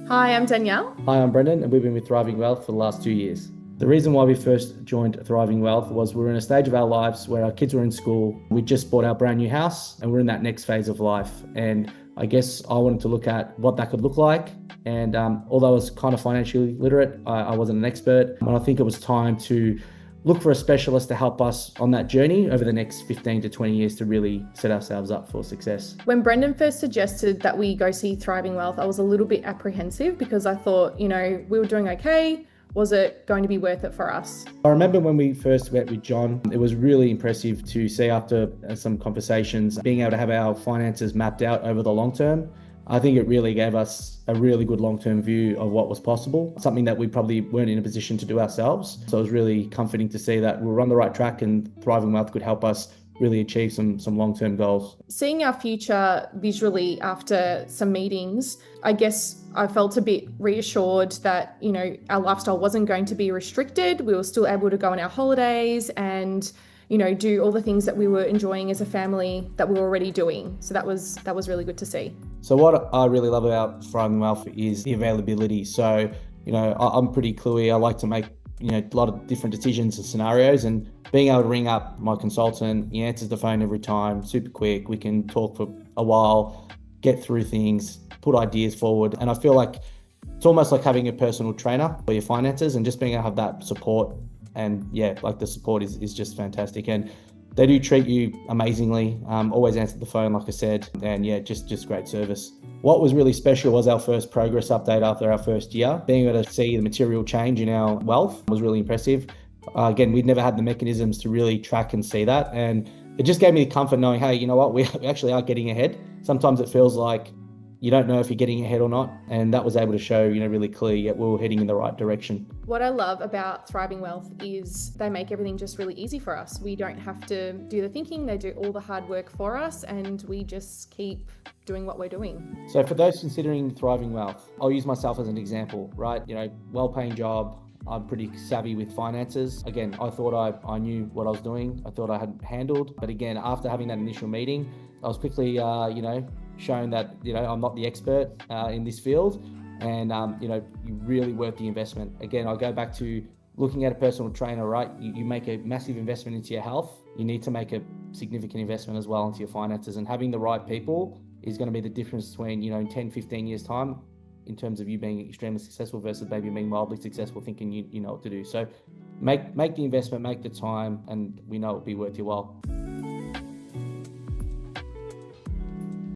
Hi, I'm Danielle. Hi, I'm Brendon, and we've been with Thriving Wealth for the last 2 years. The reason why we first joined Thriving Wealth was we were in a stage of our lives where our kids were in school. We just bought our brand new house and we're in that next phase of life. And I guess I wanted to look at what that could look like. And although I was kind of financially literate, I wasn't an expert. And I think it was time to look for a specialist to help us on that journey over the next 15 to 20 years to really set ourselves up for success. When Brendon first suggested that we go see Thriving Wealth, I was a little bit apprehensive because I thought, we were doing okay. Was it going to be worth it for us? I remember when we first met with John, it was really impressive to see after some conversations, being able to have our finances mapped out over the long term. I think it really gave us a really good long-term view of what was possible, something that we probably weren't in a position to do ourselves. So it was really comforting to see that we were on the right track and Thriving Wealth could help us really achieve some long-term goals. Seeing our future visually after some meetings, I guess I felt a bit reassured that, our lifestyle wasn't going to be restricted. We were still able to go on our holidays and do all the things that we were enjoying as a family that we were already doing. So that was really good to see. So what I really love about Thriving Wealth is the availability. So, I'm pretty cluey. I like to make, a lot of different decisions and scenarios, and being able to ring up my consultant, he answers the phone every time, super quick. We can talk for a while, get through things, put ideas forward. And I feel like it's almost like having a personal trainer for your finances and just being able to have that support. And the support is just fantastic. And they do treat you amazingly, always answer the phone, like I said, and just great service. What was really special was our first progress update after our first year. Being able to see the material change in our wealth was really impressive. Again, we'd never had the mechanisms to really track and see that. And it just gave me the comfort knowing, hey, you know what, we actually are getting ahead. Sometimes it feels like you don't know if you're getting ahead or not. And that was able to show, really clearly that we were heading in the right direction. What I love about Thriving Wealth is they make everything just really easy for us. We don't have to do the thinking, they do all the hard work for us, and we just keep doing what we're doing. So for those considering Thriving Wealth, I'll use myself as an example, right? Well-paying job. I'm pretty savvy with finances. Again, I thought I knew what I was doing. I thought I had handled. But again, after having that initial meeting, I was quickly, shown that, I'm not the expert in this field. And, you're really worth the investment. Again, I go back to looking at a personal trainer, right? You make a massive investment into your health. You need to make a significant investment as well into your finances. And having the right people is going to be the difference between, in 10, 15 years time, in terms of you being extremely successful versus maybe being mildly successful, thinking you know what to do. So make the investment, make the time, and we know it'll be worth your while.